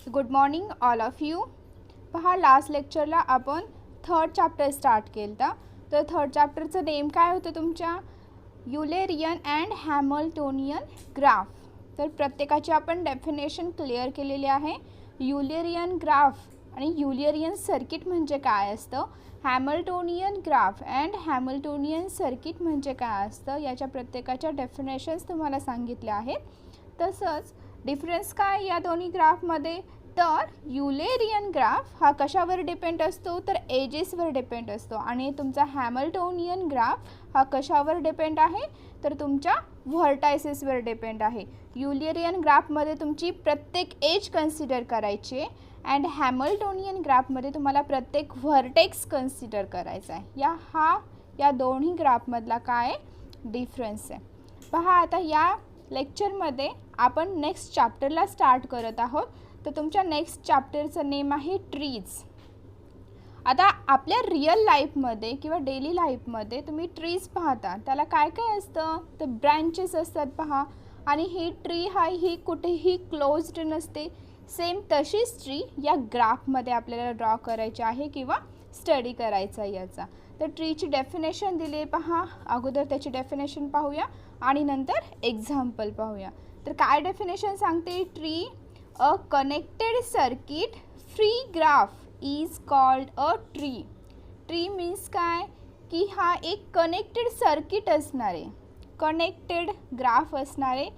Good morning all of you. पहा, last लेक्चरला आपण third chapter start केलं. तर थर्ड चॅप्टरचं नेम काय होतं तुमच्या? युलेरियन अँड हॅमिल्टोनियन ग्राफ. तर प्रत्येकाची आपण डेफिनेशन क्लिअर केलेली आहे. युलेरियन ग्राफ आणि युलेरियन सर्किट म्हणजे काय असतं, Hamiltonian graph and Hamiltonian circuit म्हणजे काय असतं, याच्या प्रत्येकाच्या डेफिनेशन्स तुम्हाला सांगितल्या आहेत. तसंच डिफरन्स काय या दोन्ही ग्राफमध्ये, तर युलेरियन ग्राफ हा कशावर डिपेंड असतो, तर एजेसवर डिपेंड असतो. आणि तुमचा हॅमिल्टोनियन ग्राफ हा कशावर डिपेंड आहे, तर तुमच्या व्हर्टायसेसवर डिपेंड आहे. युलेरियन ग्राफमध्ये तुमची प्रत्येक एज कन्सिडर करायची आहे अँड हॅमिल्टोनियन ग्राफमध्ये तुम्हाला प्रत्येक व्हर्टेक्स कन्सिडर करायचा आहे. या दोन्ही ग्राफमधला काय डिफरन्स आहे. पहा, आता या लेक्चरमध्ये आपण नेक्स्ट चॅप्टरला स्टार्ट करत आहोत. तर तुमच्या नेक्स्ट चॅप्टरचं नेम आहे ट्रीज. आता आपल्या रिअल लाईफमध्ये किंवा डेली लाईफमध्ये तुम्ही ट्रीज पाहता, त्याला काय काय असतं, तर ब्रँचेस असतात पहा. आणि ही ट्री ही कुठेही क्लोज्ड नसते. सेम तशीच ट्री या ग्राफमध्ये आपल्याला ड्रॉ करायची आहे किंवा स्टडी करायचा आहे याचा. तर ट्रीची डेफिनेशन दिली आहे पहा. अगोदर त्याची डेफिनेशन पाहूया आणि नंतर एक्झाम्पल पाहूया. तर काय डेफिनेशन सांगते, tree a connected circuit free graph is called a tree. Tree means काय की हा एक कनेक्टेड सर्किट असणारे, कनेक्टेड ग्राफ असणारे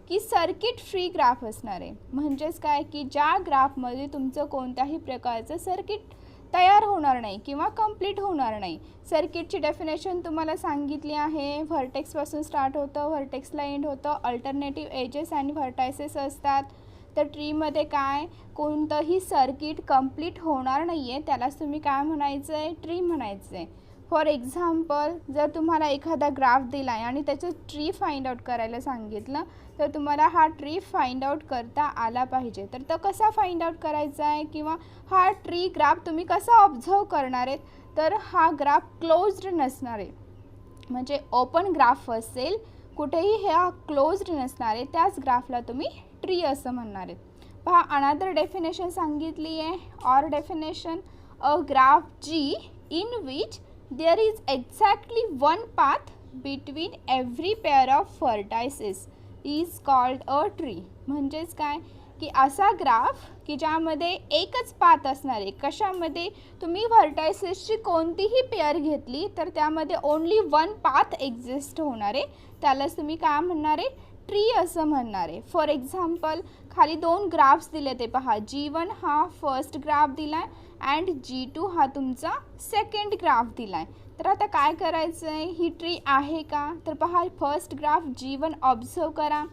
की सर्किट फ्री ग्राफ असणारे. म्हणजेच काय की ज्या ग्राफमध्ये तुमचं कोणत्याही प्रकारचं सर्किट तयार होणार नाही किंवा कंप्लीट होणार नाही. सर्किटची डेफिनेशन तुम्हाला सांगितली आहे. व्हर्टेक्सपासून स्टार्ट होतं, व्हर्टेक्सला एंड होतं, अल्टरनेटिव्ह एजेस आणि व्हर्टायसेस असतात. तर ट्रीमध्ये काय कोणतंही सर्किट कंप्लीट होणार नाही आहे, त्यालाच तुम्ही काय म्हणायचं आहे, ट्री म्हणायचं आहे. फॉर एक्झाम्पल, जर तुम्हाला एखादा ग्राफ दिला आहे आणि त्याचं ट्री फाइंड आउट करायला सांगितलं, तर तुम्हाला हा ट्री फाइंड आउट करता आला पाहिजे. तर तो कसा फाइंड आउट करायचा आहे किंवा हा ट्री ग्राफ तुम्ही कसा ऑब्झर्व करणार आहेत, तर हा ग्राफ क्लोज्ड नसणार आहे. म्हणजे ओपन ग्राफ असेल, कुठेही हा क्लोज्ड नसणार आहे, त्याच ग्राफला तुम्ही ट्री असं म्हणणार आहेत. पहा, अनदर डेफिनेशन सांगितली आहे. Or definition, a graph G in which there is exactly one path between every pair of vertices is called a tree. म्हणजेच काय की असा ग्राफ की ज्यामध्ये एकच पाथ असणार आहे. कशामध्ये, तुम्ही व्हर्टायसेसची कोणतीही पेअर घेतली तर त्यामध्ये ओनली वन पाथ एक्झिस्ट होणार आहे, त्यालाच तुम्ही काय म्हणणार आहे, ट्री असं म्हणणार आहे. फॉर एक्झाम्पल, खाली दोन ग्राफ्स दिले ते पहा. G1 हा फर्स्ट ग्राफ दिला आहे अँड G2 हा तुमचा सेकंड ग्राफ दिला आहे. तर आता काय करायचं आहे, ही ट्री आहे का, तर पहा फर्स्ट ग्राफ G1 ऑब्झर्व करा.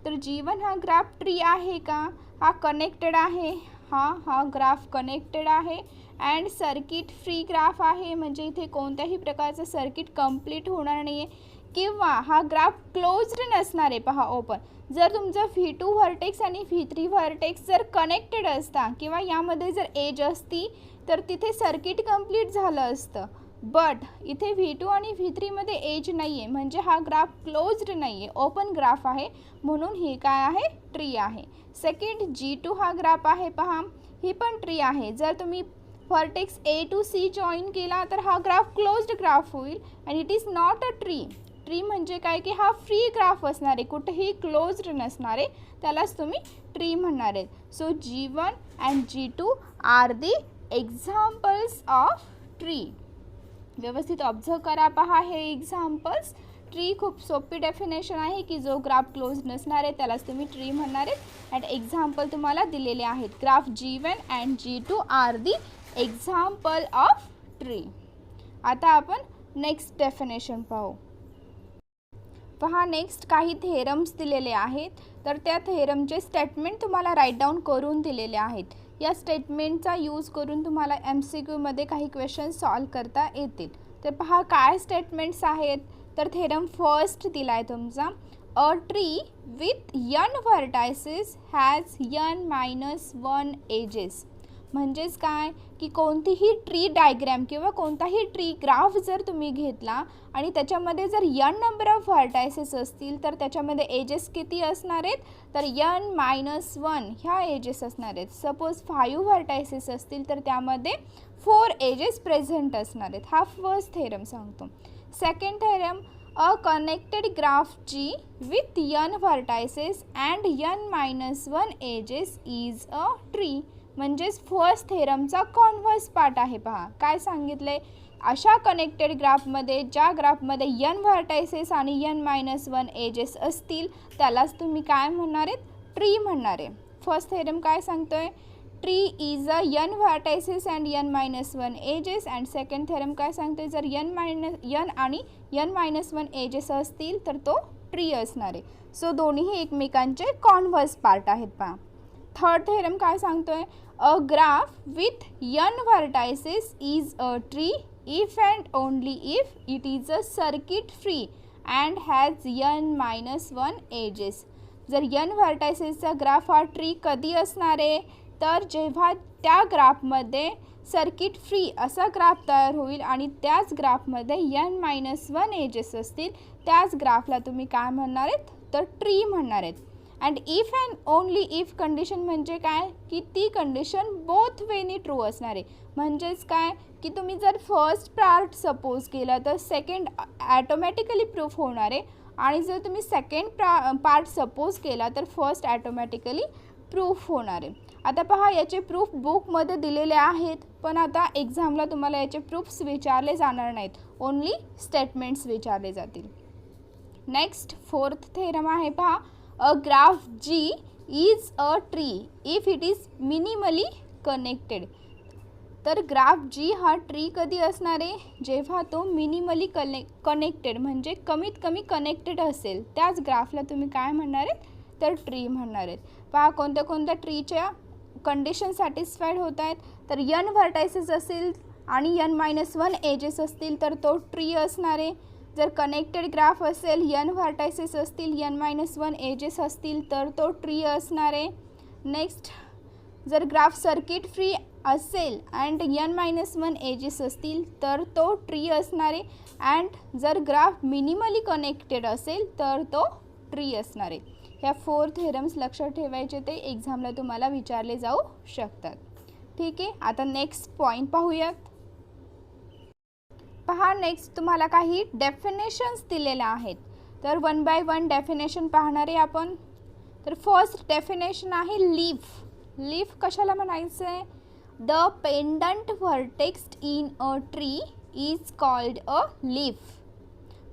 तर G1 हा ग्राफ ट्री आहे का, हा कनेक्टेड आहे, हा ग्राफ कनेक्टेड आहे अँड सर्किट फ्री ग्राफ आहे. म्हणजे इथे कोणत्याही प्रकारचं सर्किट कंप्लीट होणार नाही आहे किंवा हा ग्राफ क्लोज्ड नसणार आहे. पहा ओपन. जर तुमचं V2 व्हर्टेक्स आणि V3 व्हर्टेक्स जर कनेक्टेड असता किंवा यामध्ये जर एज असती तर तिथे सर्किट कंप्लीट झालं असतं. बट इथे V2 आणि V3मध्ये एज नाही आहे, म्हणजे हा ग्राफ क्लोज्ड नाही आहे, ओपन ग्राफ आहे, म्हणून ही काय आहे, ट्री आहे. सेकंड G2 हा ग्राफ आहे पहा, ही पण ट्री आहे. जर तुम्ही vertex A to C join केला तर हा ग्राफ क्लोज्ड ग्राफ होईल and it is not a tree. Tree म्हणजे काय की हा फ्री ग्राफ असणार आहे, कुठेही क्लोज्ड नसणार आहे, त्यालाच तुम्ही ट्री म्हणणार आहेत. So G1 and G2 are the examples of tree. व्यवस्थित ऑब्झर्व करा पहा हे एक्झाम्पल्स. ट्री खूप सोपी डेफिनेशन आहे की जो ग्राफ क्लोज नसणार आहे त्यालाच तुम्ही ट्री म्हणणार आहेत अँड एक्झाम्पल तुम्हाला दिलेले आहेत. Graph G1 and G2 are the example of tree. आता आपण नेक्स्ट डेफिनेशन पाहू. पहा, नेक्स्ट काही थेरम्स दिलेले आहेत. तर त्या थेरमचे स्टेटमेंट तुम्हाला राईट डाऊन करून दिलेले आहेत. या स्टेटमेंटचा यूज करून तुम्हाला MCQमध्ये काही क्वेश्चन सॉल्व करता येतील. तर पहा काय स्टेटमेंट्स आहेत. तर थेरम फर्स्ट दिला आहे तुमचा, a tree with n vertices has n-1 edges. म्हणजेच काय की कोणतीही ट्री डायग्रॅम किंवा कोणताही ट्री ग्राफ जर तुम्ही घेतला आणि त्याच्यामध्ये जर n नंबर ऑफ व्हर्टायसेस असतील तर त्याच्यामध्ये एजेस किती असणार आहेत, तर n-1 ह्या एजेस असणार आहेत. सपोज 5 व्हर्टायसेस असतील तर त्यामध्ये 4 एजेस प्रेझेंट असणार आहेत. हा फर्स्ट थेरम सांगतो. Second theorem, a connected graph G with n vertices and n-1 edges is a tree. म्हणजेच फर्स्ट थेरमचा कॉन्व्हर्स पार्ट आहे. पहा काय सांगितले, अशा कनेक्टेड ग्राफमध्ये ज्या ग्राफमध्ये n व्हर्टायसेस आणि n-1 एजेस असतील त्यालाच तुम्ही काय म्हणणार आहेत, ट्री म्हणणार आहे. फर्स्ट थेरम काय सांगतोय, tree is a n vertices and n-1 edges. And second theorem काय सांगतोय, जर n आणि n-1 एजेस असतील तर तो ट्री असणार आहे. सो दोन्हीही एकमेकांचे कॉन्व्हर्स पार्ट आहेत. पहा थर्ड थेरम काय सांगतोय, a graph with n vertices is a tree if and only if it is a circuit free and has n-1 edges. जर n व्हर्टायसेसचा ग्राफ हा ट्री कधी असणार आहे, तर जेव्हा त्या ग्राफमध्ये सर्किट फ्री असा ग्राफ तयार होईल आणि त्याच ग्राफमध्ये n-1 एजेस असतील त्याच ग्राफला तुम्ही काय म्हणणार आहेत, तर ट्री म्हणणार आहेत. And if and only if condition म्हणजे काय की ती कंडिशन बोथ वेनी ट्रू असणार आहे. म्हणजेच काय की तुम्ही जर फर्स्ट पार्ट सपोज केला तर सेकंड ॲटोमॅटिकली प्रूफ होणार आहे आणि जर तुम्ही सेकंड पार्ट सपोज केला तर फर्स्ट ॲटोमॅटिकली प्रूफ होणार आहे. आता पहा याचे प्रूफ बुकमध्ये दिलेले आहेत, पण आता एक्झामला तुम्हाला याचे प्रूफ्स विचारले जाणार नाहीत, ओन्ली स्टेटमेंट्स विचारले जातील. नेक्स्ट फोर्थ थेरम आहे. पहा a graph G is a tree if it is minimally connected. तर ग्राफ G हा ट्री कधी असणार आहे, जेव्हा तो मिनिमली कनेक्टेड म्हणजे कमीत कमी कनेक्टेड असेल त्याच ग्राफला तुम्ही काय म्हणणार आहेत, तर ट्री म्हणणार आहेत. पहा कोणत्या कोणत्या ट्रीच्या कंडिशन सॅटिस्फाईड होत आहेत, तर n व्हर्टायसेस असेल आणि n-1 एजेस असतील तर तो ट्री असणार आहे. जर कनेक्टेड ग्राफ असेल, n व्हर्टायसेस असतील, n-1 एजेस असतील तर तो ट्री असणार आहे. नेक्स्ट, जर ग्राफ सर्किट फ्री असेल अँड n-1 एजेस असतील तर तो ट्री असणार आहे. अँड जर ग्राफ मिनिमली कनेक्टेड असेल तर तो ट्री असणार आहे. ह्या 4 थेरम्स लक्षात ठेवायचे, ते एक्झामला तुम्हाला विचारले जाऊ शकतात. ठीक आहे, आता नेक्स्ट पॉईंट पाहूयात. पहा नेक्स्ट तुम्हाला काही डेफिनेशन्स दिलेल्या आहेत, तर 1 बाय 1 डेफिनेशन पाहणार आहे आपण. तर फर्स्ट डेफिनेशन आहे लीफ. लीफ कशाला म्हणायचं आहे, the pendant vertex in a tree is called a leaf.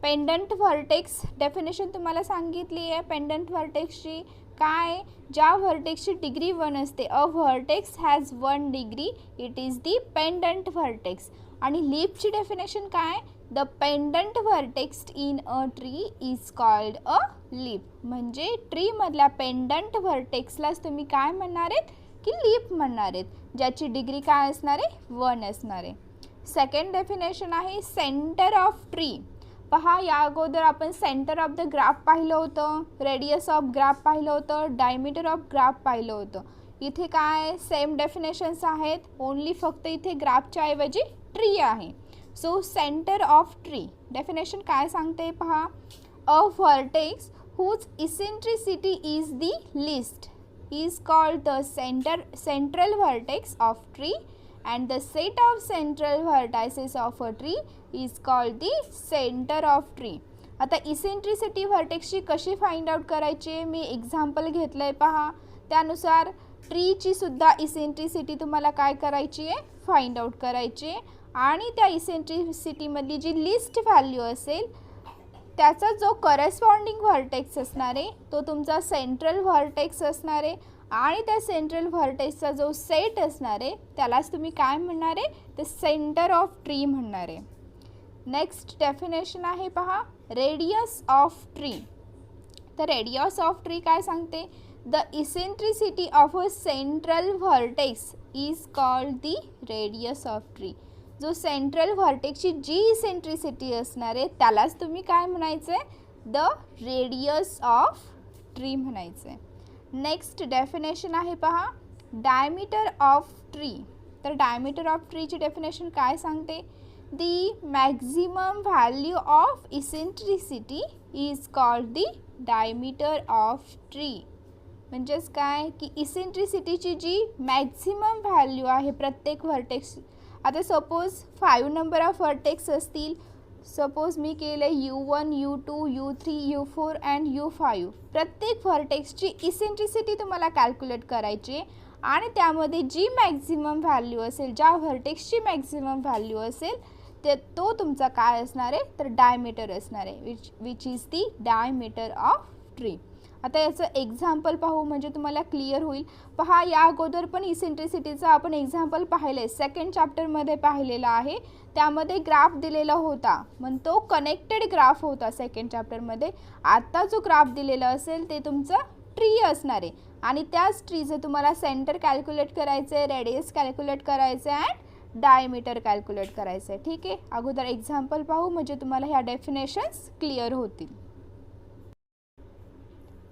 Pendant vertex definition तुम्हाला सांगितली आहे. पेंडंट व्हर्टेक्सची काय, ज्या व्हर्टेक्सची डिग्री 1 असते, a vertex has 1 degree it is the pendant vertex. आणि लीफची डेफिनेशन काय, the pendant vertex in a tree is called a leaf. म्हणजे ट्रीमधल्या पेंडंट व्हर्टेक्सलाच तुम्ही काय म्हणणार आहेत, की लीफ म्हणणार आहेत, ज्याची डिग्री काय असणार आहे, 1 असणार आहे. सेकंड डेफिनेशन आहे सेंटर ऑफ ट्री. पहा या अगोदर आपण सेंटर ऑफ द ग्राफ पाहिलं होतं, रेडियस ऑफ ग्राफ पाहिलं होतं, डायमीटर ऑफ ग्राफ पाहिलं होतं. इथे काय सेम डेफिनेशन्स आहेत, ओन्ली फक्त इथे ग्राफच्या ऐवजी ट्री आहे. So centre of tree definition काय सांगते पहा, a vertex whose eccentricity is the least is called the central vertex of tree and the set of central vertices of a tree is called the center of tree. आता eccentricity व्हर्टेक्सची कशी find out करायची, मी example घेतलं आहे पहा. त्यानुसार ट्रीची सुद्धा eccentricity तुम्हाला काय करायची आहे, फाइंड आउट करायची आहे. आणि त्या इसेंट्रिसिटीमधली जी लिस्ट व्हॅल्यू असेल त्याचा जो करस्पॉन्डिंग व्हर्टेक्स असणार आहे तो तुमचा सेंट्रल व्हर्टेक्स असणार आहे. आणि त्या सेंट्रल व्हर्टेक्सचा जो सेट असणार आहे त्यालाच तुम्ही काय म्हणणार आहे, ते सेंटर ऑफ ट्री म्हणणार आहे. नेक्स्ट डेफिनेशन आहे पहा रेडियस ऑफ ट्री. तर रेडियस ऑफ ट्री काय सांगते, the eccentricity of a central vertex is called the radius of tree. जो सेंट्रल व्हर्टेक्सची जी इसेंट्रिसिटी असणार आहे त्यालाच तुम्ही काय म्हणायचं आहे, द रेडियस ऑफ ट्री म्हणायचं आहे. नेक्स्ट डेफिनेशन आहे पहा डायमीटर ऑफ ट्री. तर डायमीटर ऑफ ट्रीची डेफिनेशन काय सांगते? The maximum value of eccentricity is called the diameter of tree. म्हणजेच काय की इसेंट्रिसिटीची जी मॅक्झिमम व्हॅल्यू आहे प्रत्येक व्हर्टेक्स, आता सपोज 5 नंबर ऑफ व्हर्टेक्स असतील, सपोज मी केले U1, U2, U3, U4 and U5. प्रत्येक व्हर्टेक्सची इसेंट्रिसिटी तुम्हाला कॅल्क्युलेट करायची आणि त्यामध्ये जी मॅक्झिमम व्हॅल्यू असेल, ज्या व्हर्टेक्सची मॅक्झिमम व्हॅल्यू असेल तो तुमचा काय असणार आहे? तर डायमीटर असणार आहे, which is the diameter of tree. आता याचं एक्झाम्पल पाहू म्हणजे तुम्हाला क्लिअर होईल. पहा, या अगोदर पण इसेंट्रिसिटीचा आपण एक्झाम्पल पाहिले, सेकंड चॅप्टरमध्ये पाहिलेला आहे. त्यामध्ये ग्राफ दिलेला होता, मग तो कनेक्टेड ग्राफ होता सेकंड चॅप्टरमध्ये. आता जो ग्राफ दिलेला असेल ते तुमचं ट्री असणार आहे आणि त्याच ट्रीचं तुम्हाला सेंटर कॅल्क्युलेट करायचं आहे, रेडियस कॅल्क्युलेट करायचं आहे अँड डायमीटर कॅल्क्युलेट करायचं आहे. ठीक आहे, अगोदर एक्झाम्पल पाहू म्हणजे तुम्हाला ह्या डेफिनेशन्स क्लिअर होतील.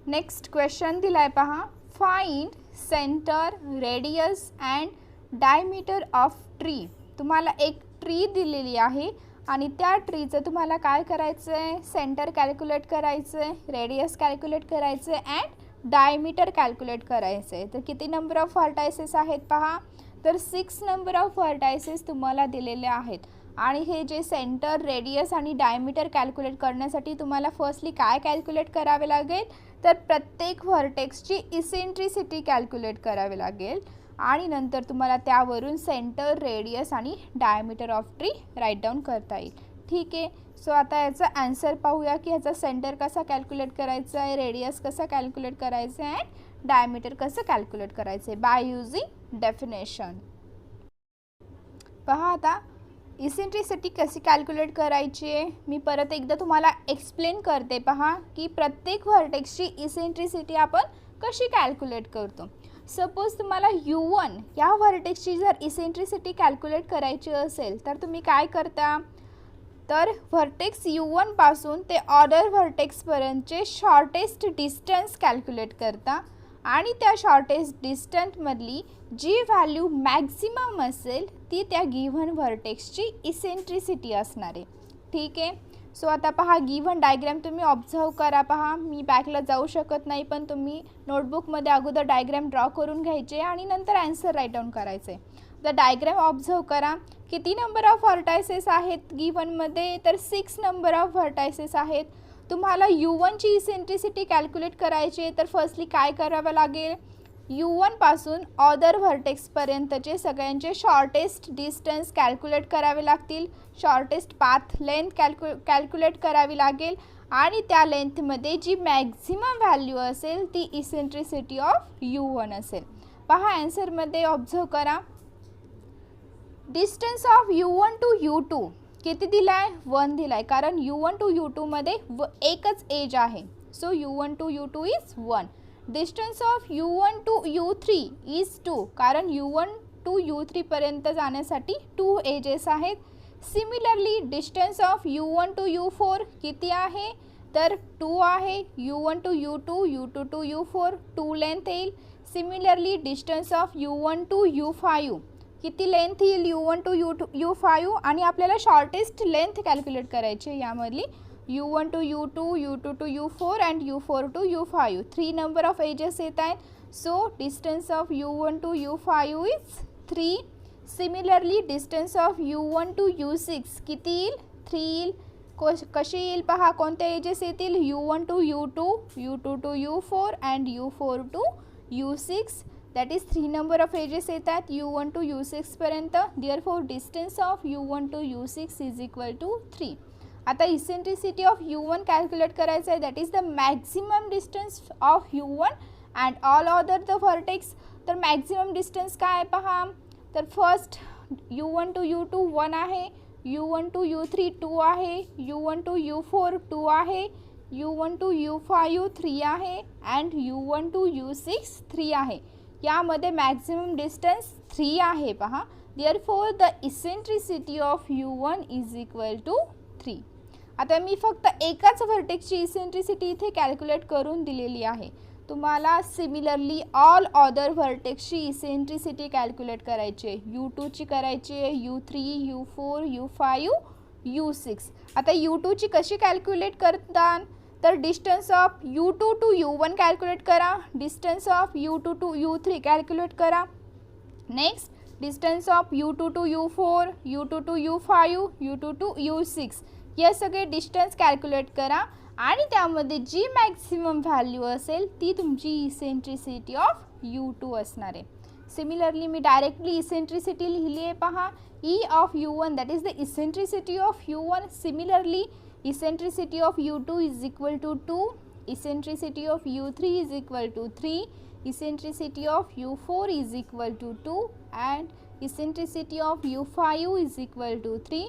नेक्स्ट क्वेश्चन दिलाय पहा, find centre, radius and diameter of tree. तुम्हाला एक ट्री दिलेली आहे आणि त्या ट्रीचं तुम्हाला काय करायचं आहे? सेंटर कॅल्क्युलेट करायचं आहे, रेडियस कॅल्क्युलेट करायचं आहे अँड डायमीटर कॅल्क्युलेट करायचं आहे. तर किती नंबर ऑफ व्हर्टायसेस आहेत पहा? तर 6 नंबर ऑफ व्हर्टायसेस तुम्हाला दिलेले आहेत. आणि हे जे सेंटर, रेडियस आणि डायमीटर कॅल्क्युलेट करण्यासाठी तुम्हाला फर्स्टली काय कॅल्क्युलेट करावे लागेल? तर प्रत्येक व्हर्टेक्सची इसेंट्रिसिटी कॅल्क्युलेट करावी लागेल आणि नंतर तुम्हाला त्यावरून सेंटर, रेडियस आणि diameter of tree write down करता येईल. ठीक आहे, सो आता याचा आन्सर पाहूया की याचा सेंटर कसा कॅल्क्युलेट करायचा आहे, रेडियस कसा कॅल्क्युलेट करायचं आहे अँड डायमीटर कसं कॅल्क्युलेट करायचं आहे बाय युजिंग डेफिनेशन. पहा, आता इसेंट्रिसिटी कशी कॅल्क्युलेट करायची आहे मी परत एकदा तुम्हाला एक्सप्लेन करते. पहा की प्रत्येक व्हर्टेक्सची इसेंट्रिसिटी आपण कशी कॅल्क्युलेट करतो. सपोज तुम्हाला U1 या व्हर्टेक्सची जर इसेंट्रिसिटी कॅल्क्युलेट करायची असेल तर तुम्ही काय करता? तर व्हर्टेक्स U1 पासून ते ऑर्डर व्हर्टेक्सपर्यंतचे शॉर्टेस्ट डिस्टन्स कॅल्क्युलेट करता आणि त्या शॉर्टेस्ट डिस्टन्समधली जी व्हॅल्यू मॅक्झिमम असेल ती त्या गिव्हन व्हर्टेक्सची इसेंट्रिसिटी असणार आहे. ठीक आहे, सो आता पहा, गिव्हन डायग्राम तुम्ही ऑब्झर्व करा. पहा, मी बॅकला जाऊ शकत नाही पण तुम्ही नोटबुकमध्ये अगोदर डायग्राम ड्रॉ करून घ्यायचे आणि नंतर आन्सर राईट डाऊन करायचे. तर डायग्राम ऑब्झर्व करा. किती नंबर ऑफ व्हर्टायसेस आहेत गिव्हनमध्ये? तर 6 नंबर ऑफ व्हर्टायसेस आहेत. तुम्हाला U1 ची इसेंट्रिसिटी कॅल्क्युलेट करायची आहे तर फर्स्टली काय करावं लागेल? U1 पासून ऑदर व्हर्टेक्सपर्यंतचे सगळ्यांचे शॉर्टेस्ट डिस्टन्स कॅल्क्युलेट करावे लागतील, शॉर्टेस्ट पाथ लेंथ कॅल्क्युलेट करावी लागेल आणि त्या लेंथमध्ये जी मॅक्झिमम व्हॅल्यू असेल ती इसेंट्रिसिटी ऑफ U1 असेल. पहा, आन्सरमध्ये ऑब्झर्व करा. Distance of U1 to U2 किती दिलाय? 1 दिलाय, कारण U1 टू U2 मध्ये एकच एज आहे. So U1 to U2 is 1. Distance of U1 to U3 is 2, कारण U1 टू U3 पर्यंत जाण्यासाठी 2 एजेस आहेत. Similarly distance of U1 to U4 किती आहे? तर 2 आहे. U1 to U2, U2 to U4 2 length येईल. Similarly distance of U1 to U5 किती लेंथ येईल? U1 टू U5 आणि आपल्याला शॉर्टेस्ट लेंथ कॅल्क्युलेट करायची यामधली. U1 to U2, U2 to U4 and U4 to U5 3 number of edges येत आहेत. So distance of U1 to U5 is 3. Similarly distance of U1 to U6 किती येईल? 3 येईल. कशी येईल पहा, कोणत्या एजेस येतील? U1 to U2, U2 to U4 and U4 to U6. That is 3 number of edges येतात U1 टू U6 पर्यंत. Therefore distance of U1 to U6 is equal to 3. आता इसेंट्रिसिटी ऑफ U1 कॅल्क्युलेट करायचं आहे, that is the maximum distance of U1 and all other the vertex. तर maximum distance काय आहे पहा? तर फर्स्ट U1 टू U2 1 आहे, U1 to U3 2 आहे, U1 टू U4 2 आहे, U1 टू U5 3 आहे अँड U1 टू U6 3 आहे. यामध्ये मॅक्झिमम डिस्टन्स 3 आहे पहा. Therefore the eccentricity of U1 is equal to 3. आता मी फक्त एकाच व्हर्टेक्सची इसेंट्रिसिटी इथे कॅल्क्युलेट करून दिलेली आहे. तुम्हाला सिमिलरली ऑल अदर व्हर्टेक्सची इसेंट्रिसिटी कॅल्क्युलेट करायची आहे. U2ची करायची आहे, U3, U4, U5, U6. आता U2ची कशी कॅल्क्युलेट करतात, तर distance of U2 to U1 calculate करा, distance of U2 to U3 calculate करा, next distance of U2 to U4, U2 to U5, U2 to U6 या सगळे डिस्टन्स कॅल्क्युलेट करा आणि त्यामध्ये जी मॅक्सिमम व्हॅल्यू असेल ती तुमची इसेंट्रिसिटी ऑफ U2 असणार आहे. सिमिलरली मी डायरेक्टली इसेंट्रिसिटी लिहिली आहे पहा, E of U1 that is the eccentricity of U1. Similarly eccentricity of U2 is equal to 2, eccentricity of U3 is equal to 3, eccentricity of U4 is equal to 2 and eccentricity of U5 is equal to 3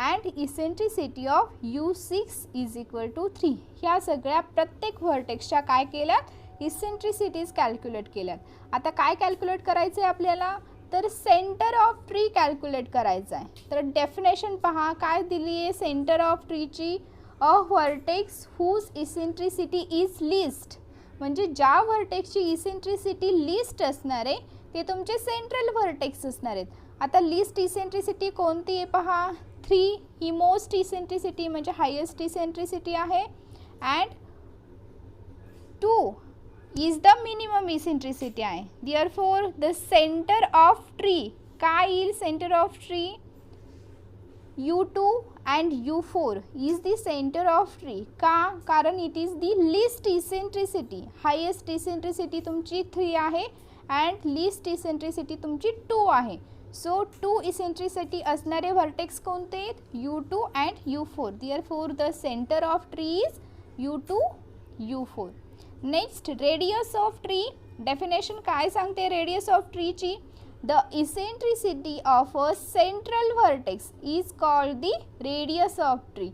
and eccentricity of U6 is equal to 3. ह्या सगळ्या प्रत्येक व्हर्टेक्सच्या काय केल्यात, इसेंट्रिसिटीज calculate केल्यात. आता काय calculate करायचं आहे आपल्याला, तर सेंटर ऑफ ट्री कॅल्क्युलेट करायचं आहे. तर डेफिनेशन पहा काय दिली आहे सेंटर ऑफ ट्रीची, a vertex whose eccentricity is least, म्हणजे ज्या व्हर्टेक्सची इसेंट्रिसिटी लिस्ट असणार आहे ते तुमचे सेंट्रल व्हर्टेक्स असणार आहेत. आता लिस्ट इसेंट्रिसिटी कोणती आहे पहा, 3 ही मोस्ट इसेंट्रिसिटी म्हणजे हायेस्ट इसेंट्रिसिटी आहे and 2 is the minimum eccentricity आहे. Therefore the centre of tree काय येईल, centre of tree U2 and U4 is the center of tree. का, कारण it is the least eccentricity. highest eccentricity तुमची 3 आहे and least eccentricity तुमची 2 आहे. So 2 eccentricity असणारे वर्टेक्स कोणते आहेत, U2 and U4. Therefore the center of tree is U2, U4. Next radius of tree, definition काय सांगते radius of tree ची, the eccentricity of a central vertex is called the radius of tree.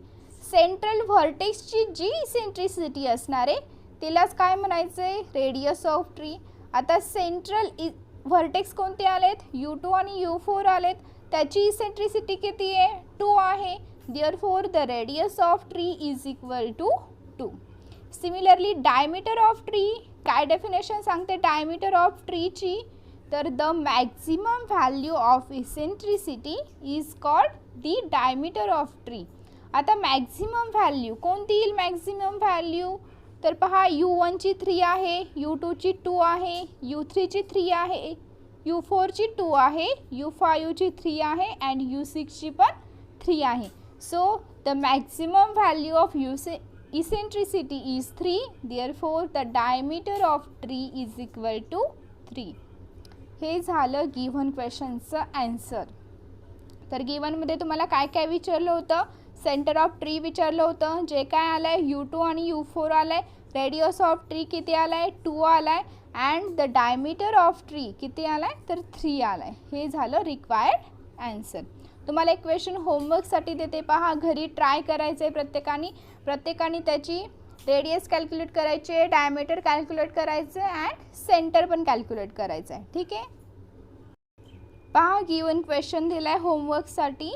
central vertex ची जी eccentricity असणार आहे तिलाच काय म्हणायचं आहे, radius of tree. आता सेंट्रल व्हर्टेक्स कोणते आलेत, U2 आणि U4 आलेत, त्याची eccentricity किती आहे, 2 आहे. therefore the radius of tree is equal to 2. Similarly diameter of tree काय डेफिनेशन सांगते डायमीटर ऑफ ट्रीची, तर the maximum value of eccentricity is called the diameter of tree. आता मॅक्झिमम व्हॅल्यू कोणती येईल, मॅक्झिमम व्हॅल्यू तर पहा U1ची 3 आहे, U2ची 2 आहे, U3ची 3 आहे, U4ची 2 आहे, U5ची 3 आहे अँड U6ची पण 3 आहे. So the maximum value of eccentricity is 3, therefore the diameter of tree is equal to 3. हे झालं गिव्हन क्वेश्चनचं आन्सर. तर गिव्हनमध्ये तुम्हाला काय काय विचारलं होतं, सेंटर ऑफ ट्री विचारलं होतं, जे काय आलं आहे U2 आणि U4 आलं आहे, रेडियस ऑफ ट्री किती आलं आहे 2 आला आहे and the diameter of tree किती आला आहे तर 3 आला आहे. हे झालं रिक्वायर्ड आन्सर. तुम्हाला एक क्वेश्चन होमवर्कसाठी देते पहा, घरी ट्राय करायचं आहे प्रत्येकाने त्याची रेडियस कॅल्क्युलेट करायची आहे, डायमीटर कॅल्क्युलेट करायचं आहे अँड सेंटर पण कॅल्क्युलेट करायचं आहे. ठीक आहे, पहा गिवन क्वेश्चन दिला आहे होमवर्कसाठी,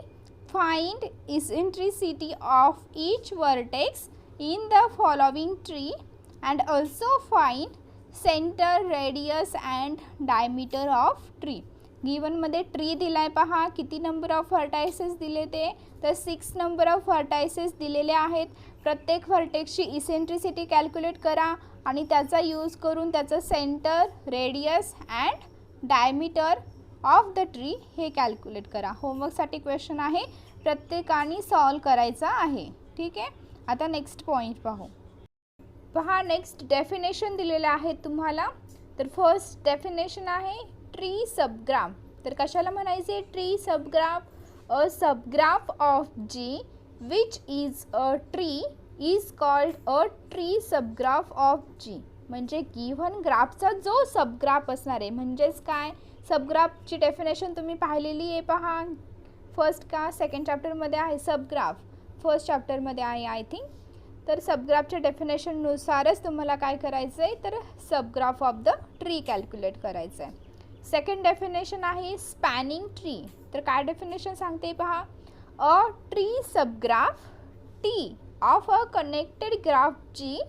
find eccentricity of each vertex in the following tree and also find centre, radius and diameter of tree. गिवनमध्ये ट्री दिला आहे पहा, किती नंबर ऑफ व्हर्टायसेस दिले ते, तर 6 नंबर ऑफ व्हर्टायसेस दिलेले आहेत. प्रत्येक व्हर्टेक्सची इसेंट्रिसिटी कॅल्क्युलेट करा आणि त्याचा यूज करून त्याचं centre, radius and diameter of the tree हे कॅल्क्युलेट करा. होमवर्कसाठी क्वेश्चन आहे, प्रत्येकाने सॉल्व करायचा आहे. ठीक आहे, आता नेक्स्ट पॉईंट पाहू. पहा नेक्स्ट डेफिनेशन दिलेलं आहे तुम्हाला. तर फर्स्ट डेफिनेशन आहे ट्री सबग्राफ. तर कशाला म्हणायचे tree subgraph, a subgraph of G which is a tree is called a tree subgraph of G. म्हणजे गिव्हन ग्राफचा जो सबग्राफ असणार आहे, म्हणजेच काय, सबग्राफची डेफिनेशन तुम्ही पाहिलेली आहे पहा, फर्स्ट का सेकंड चॅप्टरमध्ये आहे सबग्राफ, फर्स्ट चॅप्टरमध्ये आहे आय थिंक. तर सबग्राफच्या डेफिनेशननुसारच तुम्हाला काय करायचं आहे, तर subgraph of the tree calculate करायचं आहे. सेकंड डेफिनेशन आहे स्पॅनिंग ट्री. तर काय डेफिनेशन सांगते पहा, a tree subgraph T of a connected graph G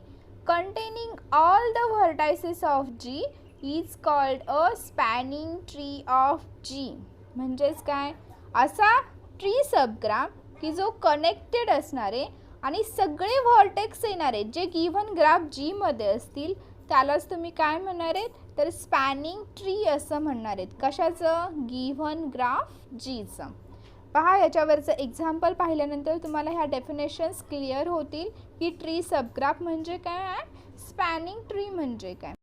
containing all the vertices of G is called a spanning tree of G. म्हणजेच काय, असा ट्री सबग्राफ की जो कनेक्टेड असणारे आणि सगळे व्हर्टेक्स येणारे जे गिव्हन ग्राफ जी मध्ये असतील त्यालाच तुम्ही काय म्हणणार आहेत, तर स्पॅनिंग ट्री असं म्हणणार आहेत. कशाचं, गिव्हन ग्राफ जीचं. पहा याच्यावरचं एक्झाम्पल पाहिल्यानंतर तुम्हाला ह्या डेफिनेशन्स क्लिअर होतील की ट्री सबग्राफ म्हणजे काय, स्पॅनिंग ट्री म्हणजे काय.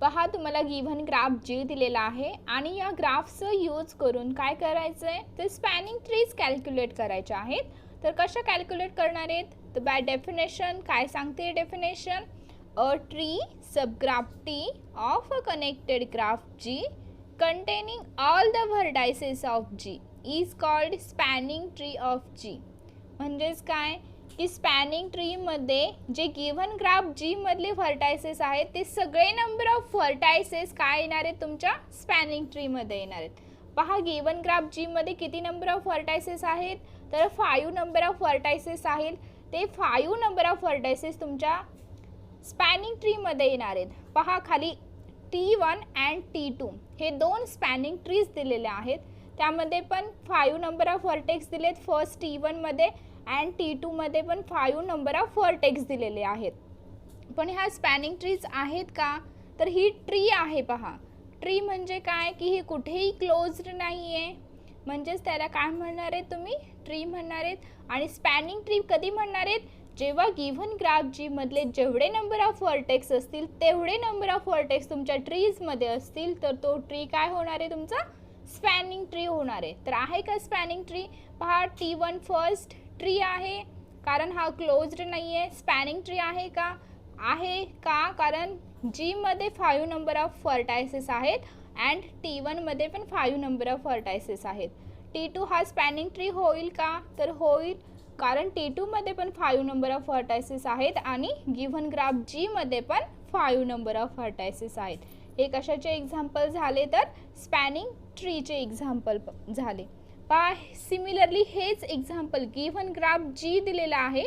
पहा तुम्हाला गिव्हन ग्राफ जी दिलेला आहे आणि या ग्राफचं यूज करून काय करायचं आहे, तर स्पॅनिंग ट्रीज कॅल्क्युलेट करायचे आहेत. तर कशा कॅल्क्युलेट करणार आहेत, तर बाय डेफिनेशन काय सांगते definition, a tree subgraph T of a connected graph G containing all the vertices of G is called spanning tree of G. म्हणजेच काय की स्पॅनिंग ट्रीमध्ये जे गिव्हन ग्राफ जी मधले व्हर्टायसेस आहेत ते सगळे नंबर ऑफ व्हर्टायसेस काय येणार आहेत तुमच्या स्पॅनिंग ट्रीमध्ये येणार आहेत. पहा गिव्हन ग्राफ जी मध्ये किती नंबर ऑफ व्हर्टायसेस आहेत, तर 5 नंबर ऑफ व्हर्टायसेस आहेत. ते 5 नंबर ऑफ व्हर्टायसेस तुमच्या स्पॅनिंग ट्रीमध्ये येणार आहेत. पहा खाली T1 अँड T2 हे दोन स्पॅनिंग ट्रीज दिलेले आहेत. त्यामध्ये पण 5 नंबर ऑफ व्हर्टेक्स दिलेत फर्स्ट T1 मध्ये अँड T2 मध्ये पण 5 नंबर ऑफ व्हर्टेक्स दिलेले आहेत. पण ह्या स्पॅनिंग ट्रीज आहेत का, तर ही ट्री आहे. पहा ट्री म्हणजे काय की ही कुठेही क्लोज्ड नाही आहे, म्हणजेच त्याला काय म्हणणार आहेत तुम्ही, ट्री म्हणणार आहेत. आणि स्पॅनिंग ट्री कधी म्हणणार आहेत, जेव्हा गिव्हन ग्राफ जी मधले जेवढे नंबर ऑफ व्हर्टेक्स असतील तेवढे नंबर ऑफ व्हर्टेक्स तुमच्या ट्रीजमध्ये असतील तर तो ट्री काय होणार आहे तुमचा, स्पॅनिंग ट्री होणार आहे. तर आहे का स्पॅनिंग ट्री. पहा T1 फर्स्ट ट्री आहे कारण हा क्लोज्ड नाही आहे. स्पॅनिंग ट्री आहे का, आहे का, कारण जी मध्ये 5 नंबर ऑफ व्हर्टायसेस आहेत अँड T1 मध्ये पण 5 नंबर ऑफ व्हर्टायसेस आहेत. T2 हा स्पॅनिंग ट्री होईल का, तर होईल, कारण T2 मध्ये पण 5 नंबर ऑफ व्हर्टायसेस आहेत आणि गिव्हन ग्राफ जी मध्ये पण 5 नंबर ऑफ व्हर्टायसेस आहेत. हे कशाचे एक्झाम्पल झाले, तर स्पॅनिंग ट्रीचे एक्झाम्पल झाले. पहा सिमिलरली हेच एक्झाम्पल गिव्हन ग्राफ जी दिलेला आहे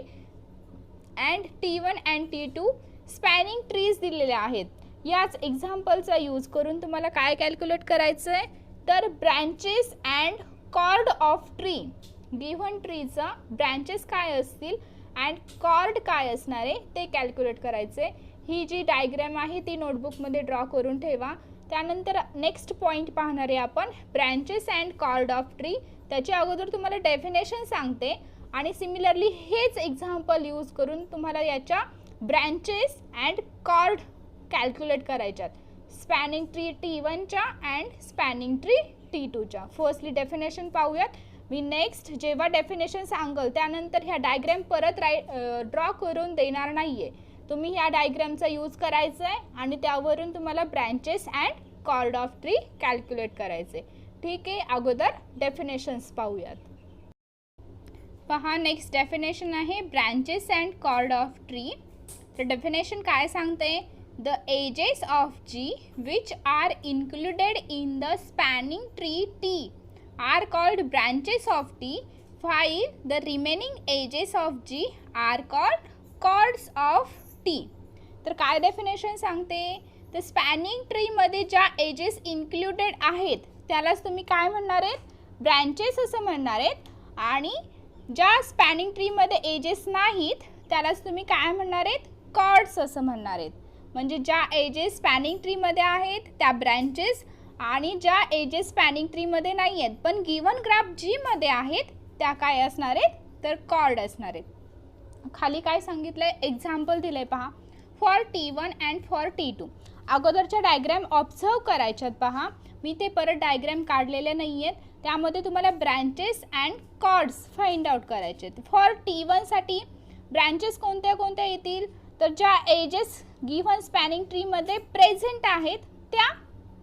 and T1 and T2 spanning trees दिलेले आहेत. याच एक्झाम्पलचा यूज करून तुम्हाला काय कॅल्क्युलेट करायचं आहे, तर branches and chord of tree. Given ट्रीचा ब्रँचेस काय असतील अँड कॉर्ड काय असणार आहे ते कॅल्क्युलेट करायचे. ही जी डायग्रॅम आहे ती नोटबुकमध्ये ड्रॉ करून ठेवा. त्यानंतर नेक्स्ट पॉईंट पाहणार आहे आपण branches and chord of tree. त्याच्या अगोदर तुम्हाला डेफिनेशन सांगते आणि सिमिलरली हेच एक्झाम्पल यूज करून तुम्हाला याच्या ब्रँचेस अँड कॉर्ड कॅल्क्युलेट करायच्यात स्पॅनिंग ट्री T1च्या अँड स्पॅनिंग ट्री T2च्या. फर्स्टली डेफिनेशन पाहूयात. मी नेक्स्ट जेव्हा डेफिनेशन सांगल त्यानंतर ह्या डायग्रॅम परत ड्रॉ करून देणार नाही आहे. तुम्ही ह्या डायग्रॅमचा यूज करायचा आहे आणि त्यावरून तुम्हाला branches and chord of tree calculate करायचे. ठीक आहे, अगोदर डेफिनेशन्स पाहूयात. पहा नेक्स्ट डेफिनेशन आहे branches and chord of tree. तर डेफिनेशन काय सांगते, the edges of G which are included in the spanning tree T are called branches of T, while the remaining edges of G are called chords of T. तर काय definition सांगते, तर spanning ट्रीमध्ये ज्या edges included आहेत त्यालाच तुम्ही काय म्हणणार आहेत, ब्रँचेस असं म्हणणार आहेत. आणि ज्या स्पॅनिंग ट्रीमध्ये एजेस नाहीत त्यालाच तुम्ही काय म्हणणार आहेत, कॉर्ड्स असं म्हणणार आहेत. म्हणजे ज्या एजेस स्पॅनिंग ट्रीमध्ये आहेत त्या ब्रँचेस आणि ज्या एजेस स्पॅनिंग ट्रीमध्ये नाही आहेत पण गिव्हन ग्राफ जी मध्ये आहेत त्या काय असणार आहेत, तर कॉर्ड असणार आहेत. खाली काय सांगितलं आहे, एक्झाम्पल दिलं आहे पहा, for T1 and for T2. अगोदरच्या डायग्रॅम ऑब्झर्व करायच्यात. पहा मी ते परत डायग्रॅम काढलेले नाही आहेत, त्यामध्ये तुम्हाला branches and chords find out करायचे आहेत. फॉर T1 साठी ब्रँचेस कोणत्या कोणत्या येतील, तर ज्या एजेस गिव्हन स्पॅनिंग ट्रीमध्ये प्रेझेंट आहेत त्या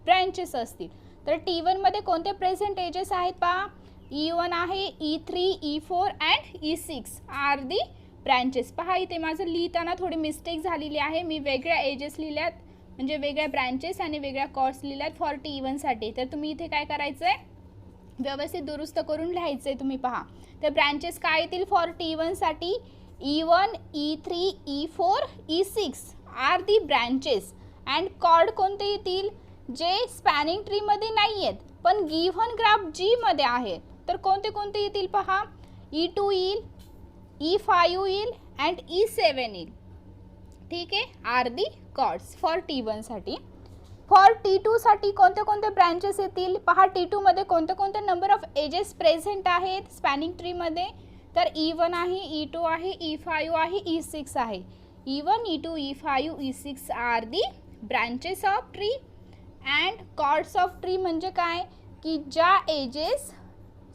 ब्रँचेस असतील. तर T1 मध्ये कोणते प्रेझेंट एजेस आहेत पहा, E1 आहे, E3, E4 and E6 are the branches. पहा इथे माझं लिहिताना थोडी मिस्टेक झालेली आहे. मी वेगळ्या एजेस लिहिल्यात म्हणजे वेगळ्या ब्रँचेस आणि वेगळ्या कॉर्ड्स लिहिल्यात फॉर T1 साठी. तर तुम्ही इथे काय करायचं आहे, व्यवस्थित दुरुस्त करून लिहायचं आहे. तुम्ही पहा तर ब्रँचेस काय येतील फॉर T1 साठी, E1, E3, E4, E6 are the branches and chord कोणते येतील जे स्पॅनिंग ट्रीमध्ये नाही आहेत पण गिव्हन ग्राफ जी मध्ये आहे. तर कोणते कोणते येतील पहा. E2 येईल, E5 येईल अँड E7 येईल. ठीक आहे. Are the chords for T1 साठी. फॉर T2 साठी कोणते कोणते ब्रँचेस येतील पहा. T2 मध्ये कोणते कोणते नंबर ऑफ एजेस प्रेझेंट आहेत स्पॅनिंग ट्रीमध्ये. तर E1 आहे, E2 आहे, E5 आहे, E6 आहे. E1, E2, E5, E6 are the branches of tree and chords of tree म्हणजे काय की ज्या एजेस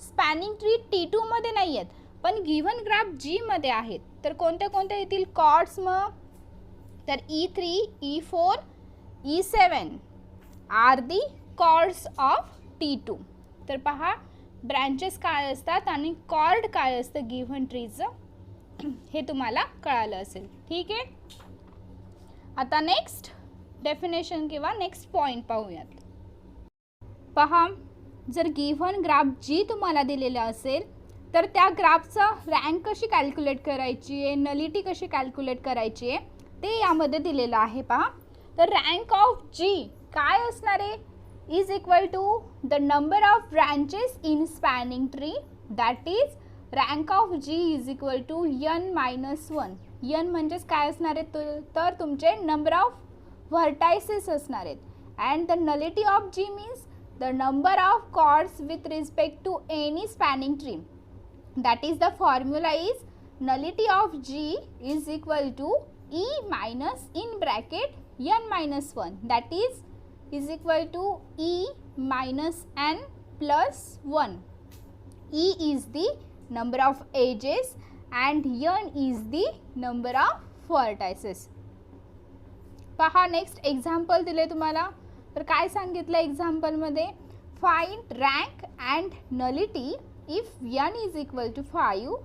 स्पॅनिंग ट्री T2 मध्ये नाही आहेत पण गिव्हन ग्राफ जी मध्ये आहेत. तर कोणते कोणते येतील कॉर्ड्स मग. तर E3, E4, E7 are the chords of T2. तर पहा ब्रँचेस काय असतात आणि कॉर्ड काय असतं गिव्हन ट्रीचं हे तुम्हाला कळालं असेल. ठीक आहे. आता नेक्स्ट डेफिनेशन किंवा नेक्स्ट पॉईंट पाहूयात. पहा जर गिव्हन ग्राफ जी तुम्हाला दिलेला असेल तर त्या ग्राफचं रँक कशी कॅल्क्युलेट करायची आहे, नलिटी कशी कॅल्क्युलेट करायची आहे ते यामध्ये दिलेलं आहे. पहा तर रँक ऑफ जी काय असणार आहे is equal to the number of branches in spanning tree that is rank of G is equal to n-1. n म्हणजेच काय असणार आहे तर तुमचे नंबर ऑफ व्हर्टायसेस असणार आहेत. And the nullity of G means the number of chords with respect to any spanning tree. That is the formula is nullity of G is equal to E minus in bracket n-1 that is equal to E minus n plus 1. E is the number of edges and n is the number of vertices. पहा next example दिले तुम्हाला. तर काय सांगितलं एक्झाम्पलमध्ये find rank and nullity if n is equal to 5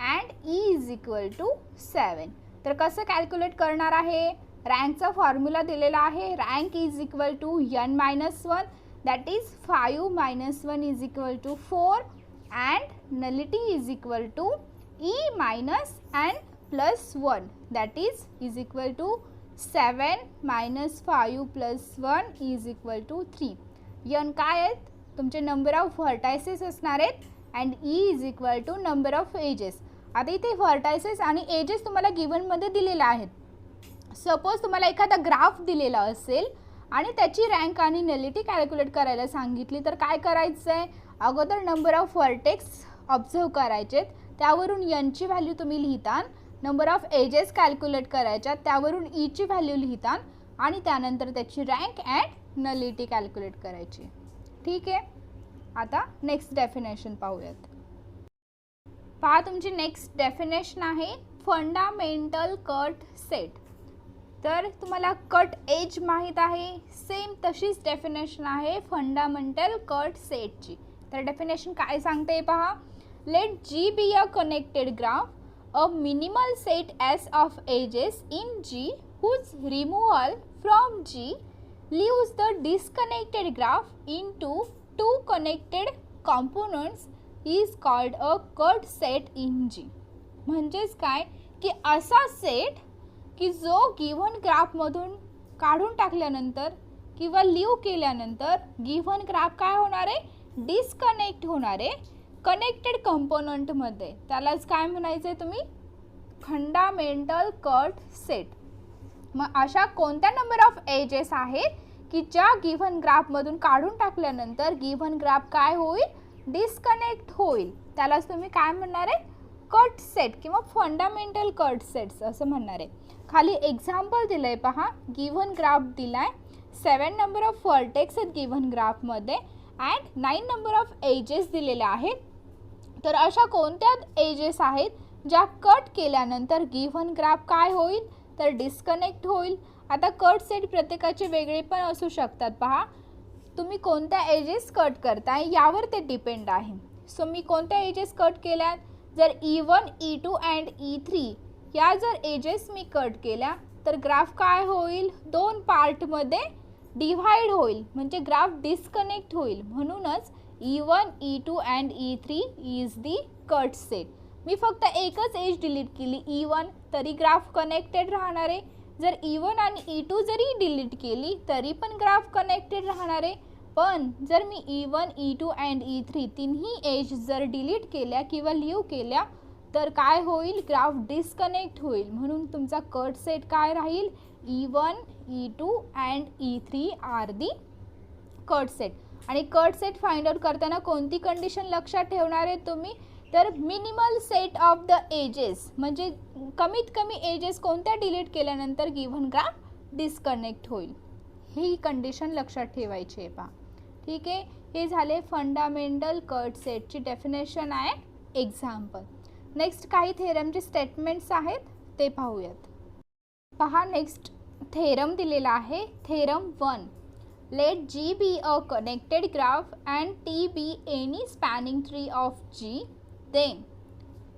and E is equal to 7. तर कसं calculate करणार आहे. रँकचा फॉर्म्युला दिलेला आहे. Rank is equal to n-1 that is 5 - 1 is equal to 4 and nullity is equal to E minus n plus 1 that is equal to 7 minus 5 plus 1 is equal to 3. n काय आहेत तुमचे number of vertices असणार आहेत and E is equal to number of edges. आता इथे vertices आणि edges तुम्हाला गिव्हनमध्ये दिलेला आहेत. सपोज तुम्हाला एखादा ग्राफ दिलेला असेल आणि त्याची रँक आणि नलिटी कॅल्क्युलेट करायला सांगितली तर काय करायचं आहे. अगोदर नंबर ऑफ व्हर्टेक्स ऑब्झर्व करायचेत त्यावरून n ची व्हॅल्यू तुम्ही लिहिता. नंबर ऑफ एजेस कॅल्क्युलेट करायच्या त्यावरून E ची व्हॅल्यू लिहिता आणि त्यानंतर त्याची रँक अँड नलिटी कॅल्क्युलेट करायची. ठीक आहे. आता नेक्स्ट डेफिनेशन पाहूयात. पहा तुमची नेक्स्ट डेफिनेशन आहे फंडामेंटल कट सेट. तर तुम्हाला कट एज माहीत आहे सेम तशीच डेफिनेशन आहे फंडामेंटल कट सेटची. तर डेफिनेशन काय सांगते पहा. Let G be a connected graph, a minimal set S of edges in G whose removal from G leaves the disconnected graph into two connected components is called a cut set in G. म्हणजेच काय की असा set की जो given ग्राफमधून काढून टाकल्यानंतर किंवा leave केल्यानंतर गिव्हन ग्राफ काय होणार आहे डिस्कनेक्ट होणार आहे कनेक्टेड कंपोनंटमध्ये. त्यालाच काय म्हणायचं आहे तुम्ही फंडामेंटल कट सेट. मग अशा कोणत्या नंबर ऑफ एजेस आहेत की ज्या गिव्हन ग्राफमधून काढून टाकल्यानंतर गिव्हन ग्राफ काय होईल डिस्कनेक्ट होईल. त्यालाच तुम्ही काय म्हणणार आहे कट सेट किंवा फंडामेंटल कट सेट्स असं म्हणणार आहे. खाली एक्झाम्पल दिलं आहे पहा. गिव्हन ग्राफ दिला आहे 7 नंबर ऑफ व्हर्टेक्स आहेत गिव्हन ग्राफमध्ये अँड 9 नंबर ऑफ एजेस दिलेल्या आहेत. तर अशा कोणत्या एजेस आहेत ज्या कट केल्यानंतर गिव्हन ग्राफ काय होईल तर डिस्कनेक्ट होईल. आता कट सेट प्रत्येकाचे वेगळे पण असू शकतात. पहा तुम्ही कोणत्या एजेस कट करताय यावर ते डिपेंड आहे. सो मी कोणत्या एजेस कट केल्यात जर E1, E2 अँड E3 या जर एजेस मी कट केल्या तर ग्राफ काय होईल दोन पार्टमध्ये डिव्हाइड होईल म्हणजे ग्राफ डिस्कनेक्ट होईल. म्हणूनच E1, E2 and E3 is the cut set. मी फक्त एकच एज डिलीट केली E1 तरी ग्राफ कनेक्टेड राहणार आहे. जर E1 आणि E2 जरी डिलीट केली तरी पण ग्राफ कनेक्टेड राहणार आहे. पण जर मी E1, E2 अँड E3 तिन्ही एज जर डिलीट केल्या किंवा लीव केल्या तर काय होईल, ग्राफ डिस्कनेक्ट होईल. म्हणून तुमचा कट सेट काय राहील, E1, E2 and E3 are the cut set. आणि कट सेट फाइंड आउट करताना कोणती कंडिशन लक्षात ठेवणार आहे तुम्ही, तर minimal set of the edges, म्हणजे कमीत कमी एजेस कोणत्या डिलीट केल्यानंतर गिव्हन ग्राफ डिस्कनेक्ट होईल, ही कंडिशन लक्षात ठेवायची आहे. पहा, ठीक आहे. हे झाले फंडामेंटल कट सेटची डेफिनेशन आहे, एक्झाम्पल. नेक्स्ट काही थेरमचे स्टेटमेंट्स आहेत ते पाहूयात. पहा, नेक्स्ट थेरम दिलेला आहे, theorem 1. Let G be a connected graph and T be any spanning tree of G. Then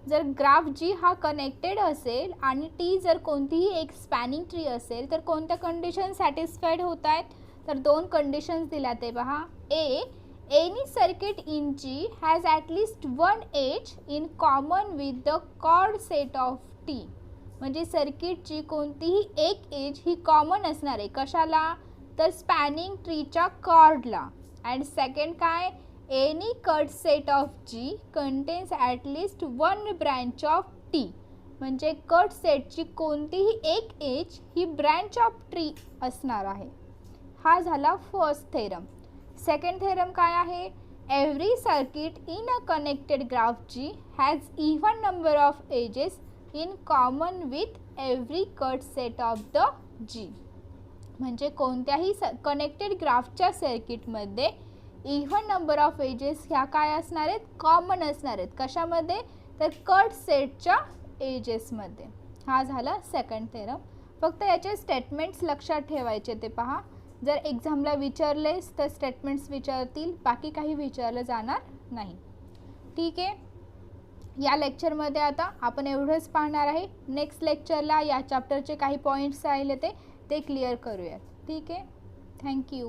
जर ग्राफ G हा कनेक्टेड असेल आणि T जर कोणतीही एक स्पॅनिंग ट्री असेल तर कोणत्या कंडिशन सॅटिस्फाईड होत आहेत, तर दोन कंडिशन्स दिल्या ते पहा. A, any circuit in G has at least one edge in common with the chord set of T. म्हणजे सर्किटची कोणतीही एक एज ही कॉमन असणार आहे, कशाला, तर स्पॅनिंग ट्रीच्या कॉर्डला. अँड सेकंड काय, any cut set of G contains at least one branch of T. म्हणजे कट सेटची कोणतीही एक age he branch of tree असणार आहे. हा झाला फर्स्ट थेरम. सेकंड थेरम काय आहे, every circuit in a connected graph G has even number of edges in common with every cut set of the G. म्हणजे कोणत्याही कनेक्टेड ग्राफच्या सर्किटमध्ये इव्हन नंबर ऑफ एजेस ह्या काय असणार आहेत, कॉमन असणार आहेत. कशामध्ये, तर कट सेटच्या एजेसमध्ये. हा झाला सेकंड थेरम. फक्त याचे स्टेटमेंट्स लक्षात ठेवायचे ते पहा. जर एक्झामला विचारलेस तर स्टेटमेंट्स विचारतील, बाकी काही विचारलं जाणार नाही. ठीक आहे. या लेक्चरमध्ये आता आपण एवढंच पाहणार आहे. नेक्स्ट लेक्चरला या चॅप्टरचे काही पॉईंट्स राहिले ते क्लिअर करूयात. ठीक आहे. थँक्यू.